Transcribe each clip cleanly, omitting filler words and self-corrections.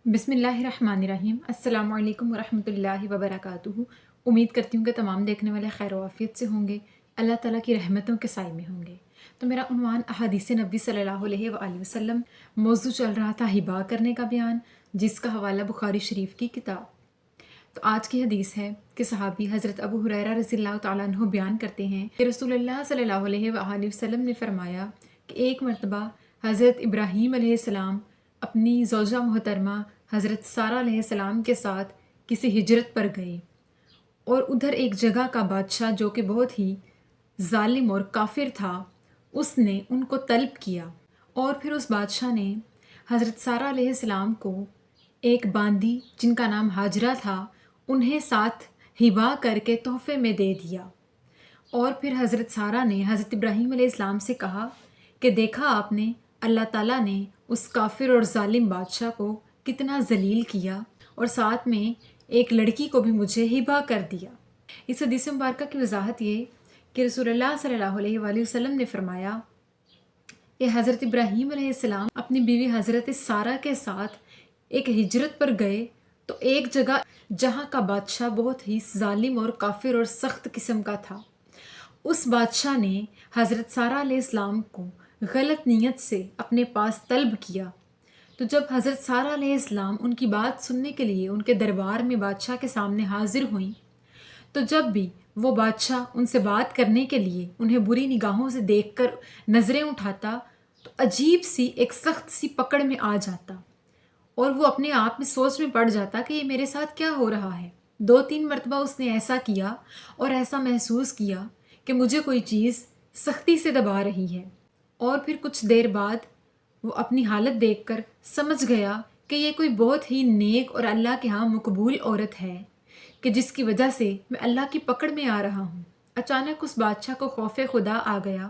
بسم اللہ الرحمن الرحیم۔ السلام علیکم ورحمۃ اللہ وبرکاتہ۔ امید کرتی ہوں کہ تمام دیکھنے والے خیر و عافیت سے ہوں گے، اللہ تعالیٰ کی رحمتوں کے سائے میں ہوں گے۔ تو میرا عنوان احادیث نبی صلی اللہ علیہ وآلہ وسلم، موضوع چل رہا تھا ہبا کرنے کا بیان، جس کا حوالہ بخاری شریف کی کتاب۔ تو آج کی حدیث ہے کہ صحابی حضرت ابو ہریرہ رضی اللہ تعالیٰ عنہ بیان کرتے ہیں کہ رسول اللہ صلی اللہ علیہ وآلہ وسلم نے فرمایا کہ ایک مرتبہ حضرت ابراہیم علیہ السلام اپنی زوجہ محترمہ حضرت سارہ علیہ السلام کے ساتھ کسی ہجرت پر گئے، اور ادھر ایک جگہ کا بادشاہ جو کہ بہت ہی ظالم اور کافر تھا، اس نے ان کو طلب کیا، اور پھر اس بادشاہ نے حضرت سارہ علیہ السلام کو ایک باندی جن کا نام ہاجرہ تھا انہیں ساتھ ہبا کر کے تحفے میں دے دیا۔ اور پھر حضرت سارہ نے حضرت ابراہیم علیہ السلام سے کہا کہ دیکھا آپ نے، اللہ تعالیٰ نے اس کافر اور ظالم بادشاہ کو کتنا ذلیل کیا، اور ساتھ میں ایک لڑکی کو بھی مجھے ہبا کر دیا۔ اس حدیث مبارکہ کی وضاحت یہ کہ رسول اللہ صلی اللہ علیہ وآلہ وسلم نے فرمایا کہ حضرت ابراہیم علیہ السلام اپنی بیوی حضرت سارہ کے ساتھ ایک ہجرت پر گئے، تو ایک جگہ جہاں کا بادشاہ بہت ہی ظالم اور کافر اور سخت قسم کا تھا، اس بادشاہ نے حضرت سارہ علیہ السلام کو غلط نیت سے اپنے پاس طلب کیا۔ تو جب حضرت سارہ علیہ السلام ان کی بات سننے کے لیے ان کے دربار میں بادشاہ کے سامنے حاضر ہوئیں، تو جب بھی وہ بادشاہ ان سے بات کرنے کے لیے انہیں بری نگاہوں سے دیکھ کر نظریں اٹھاتا، تو عجیب سی ایک سخت سی پکڑ میں آ جاتا، اور وہ اپنے آپ میں سوچ میں پڑ جاتا کہ یہ میرے ساتھ کیا ہو رہا ہے۔ 2-3 مرتبہ اس نے ایسا کیا اور ایسا محسوس کیا کہ مجھے کوئی چیز سختی سے دبا رہی ہے، اور پھر کچھ دیر بعد وہ اپنی حالت دیکھ کر سمجھ گیا کہ یہ کوئی بہت ہی نیک اور اللہ کے ہاں مقبول عورت ہے کہ جس کی وجہ سے میں اللہ کی پکڑ میں آ رہا ہوں۔ اچانک اس بادشاہ کو خوف خدا آ گیا،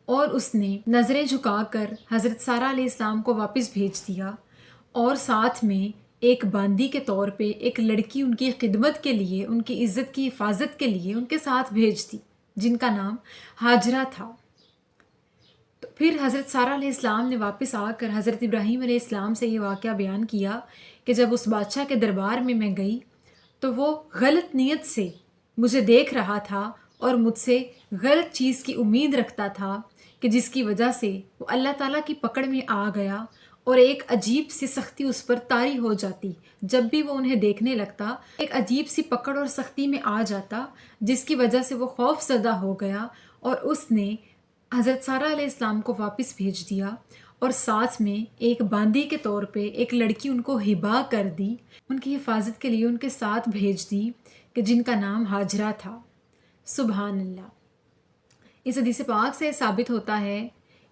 اور اس نے نظریں جھکا کر حضرت سارہ علیہ السلام کو واپس بھیج دیا، اور ساتھ میں ایک باندی کے طور پہ ایک لڑکی ان کی خدمت کے لیے، ان کی عزت کی حفاظت کے لیے ان کے ساتھ بھیج دی، جن کا نام ہاجرہ تھا۔ تو پھر حضرت سارہ علیہ السلام نے واپس آ کر حضرت ابراہیم علیہ السلام سے یہ واقعہ بیان کیا کہ جب اس بادشاہ کے دربار میں گئی تو وہ غلط نیت سے مجھے دیکھ رہا تھا اور مجھ سے غلط چیز کی امید رکھتا تھا، کہ جس کی وجہ سے وہ اللہ تعالیٰ کی پکڑ میں آ گیا، اور ایک عجیب سی سختی اس پر طاری ہو جاتی۔ جب بھی وہ انہیں دیکھنے لگتا ایک عجیب سی پکڑ اور سختی میں آ جاتا، جس کی وجہ سے وہ خوف زدہ ہو گیا، اور اس نے حضرت سارہ علیہ السلام کو واپس بھیج دیا، اور ساتھ میں ایک باندی کے طور پہ ایک لڑکی ان کو ہبا کر دی، ان کی حفاظت کے لیے ان کے ساتھ بھیج دی، کہ جن کا نام ہاجرہ تھا۔ سبحان اللہ۔ اس حدیث پاک سے ثابت ہوتا ہے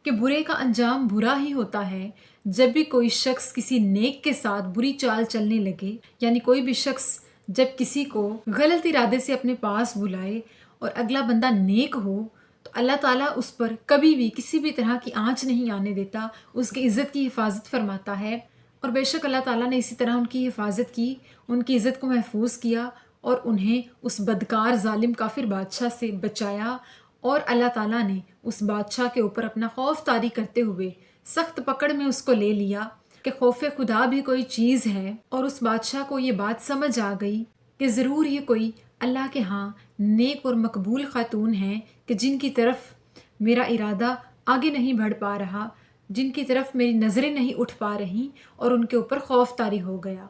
کہ برے کا انجام برا ہی ہوتا ہے۔ جب بھی کوئی شخص کسی نیک کے ساتھ بری چال چلنے لگے، یعنی کوئی بھی شخص جب کسی کو غلط ارادے سے اپنے پاس بلائے اور اگلا بندہ نیک ہو، تو اللہ تعالیٰ اس پر کبھی بھی کسی بھی طرح کی آنچ نہیں آنے دیتا، اس کی عزت کی حفاظت فرماتا ہے۔ اور بے شک اللہ تعالیٰ نے اسی طرح ان کی حفاظت کی، ان کی عزت کو محفوظ کیا، اور انہیں اس بدکار ظالم کافر بادشاہ سے بچایا، اور اللہ تعالیٰ نے اس بادشاہ کے اوپر اپنا خوف طاری کرتے ہوئے سخت پکڑ میں اس کو لے لیا کہ خوف خدا بھی کوئی چیز ہے، اور اس بادشاہ کو یہ بات سمجھ آ گئی کہ ضرور یہ کوئی اللہ کے ہاں نیک اور مقبول خاتون ہیں، کہ جن کی طرف میرا ارادہ آگے نہیں بڑھ پا رہا، جن کی طرف میری نظریں نہیں اٹھ پا رہی، اور ان کے اوپر خوف طاری ہو گیا۔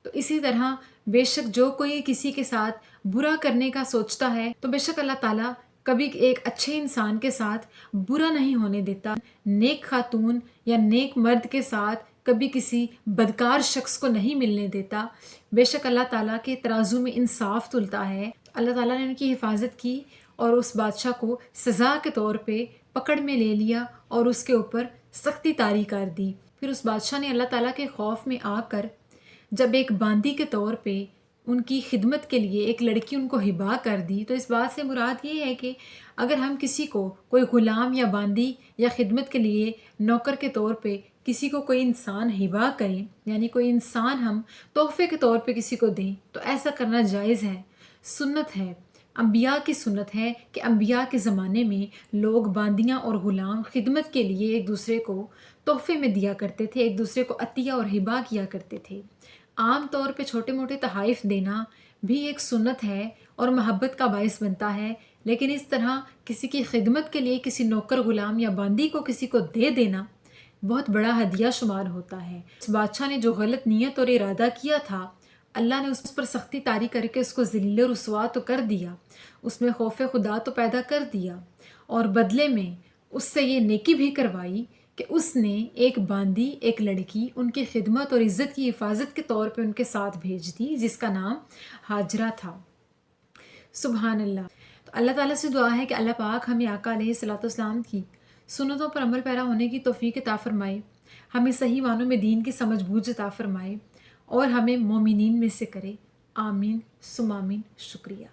تو اسی طرح بے شک جو کوئی کسی کے ساتھ برا کرنے کا سوچتا ہے، تو بے شک اللہ تعالیٰ کبھی ایک اچھے انسان کے ساتھ برا نہیں ہونے دیتا، نیک خاتون یا نیک مرد کے ساتھ کبھی کسی بدکار شخص کو نہیں ملنے دیتا۔ بے شک اللہ تعالیٰ کے ترازو میں انصاف تلتا ہے۔ اللہ تعالیٰ نے ان کی حفاظت کی، اور اس بادشاہ کو سزا کے طور پہ پکڑ میں لے لیا، اور اس کے اوپر سختی طاری کر دی۔ پھر اس بادشاہ نے اللہ تعالیٰ کے خوف میں آ کر جب ایک باندی کے طور پہ ان کی خدمت کے لیے ایک لڑکی ان کو ہبا کر دی، تو اس بات سے مراد یہ ہے کہ اگر ہم کسی کو کوئی غلام یا باندی یا خدمت کے لیے نوکر کے طور پہ کسی کو کوئی انسان ہبا کریں، یعنی کوئی انسان ہم تحفے کے طور پہ کسی کو دیں، تو ایسا کرنا جائز ہے، سنت ہے۔ انبیاء کی سنت ہے کہ انبیاء کے زمانے میں لوگ باندیاں اور غلام خدمت کے لیے ایک دوسرے کو تحفے میں دیا کرتے تھے، ایک دوسرے کو عطیہ اور ہبہ کیا کرتے تھے۔ عام طور پہ چھوٹے موٹے تحائف دینا بھی ایک سنت ہے اور محبت کا باعث بنتا ہے، لیکن اس طرح کسی کی خدمت کے لیے کسی نوکر غلام یا باندی کو کسی کو دے دینا بہت بڑا ہدیہ شمار ہوتا ہے۔ اس بادشاہ نے جو غلط نیت اور ارادہ کیا تھا، اللہ نے اس پر سختی طاری کر کے اس کو ذلیل و رسوا تو کر دیا، اس میں خوف خدا تو پیدا کر دیا، اور بدلے میں اس سے یہ نیکی بھی کروائی کہ اس نے ایک باندی، ایک لڑکی، ان کی خدمت اور عزت کی حفاظت کے طور پہ ان کے ساتھ بھیج دی، جس کا نام ہاجرہ تھا۔ سبحان اللہ۔ تو اللہ تعالیٰ سے دعا ہے کہ اللہ پاک ہمیں آقا علیہ الصلوۃ والسلام کی سنتوں پر عمل پیرا ہونے کی توفیق عطا فرمائے، ہمیں صحیح معنوں میں دین کی سمجھ بوجھ عطا فرمائے، اور ہمیں مومنین میں سے کرے۔ آمین ثم آمین۔ شکریہ۔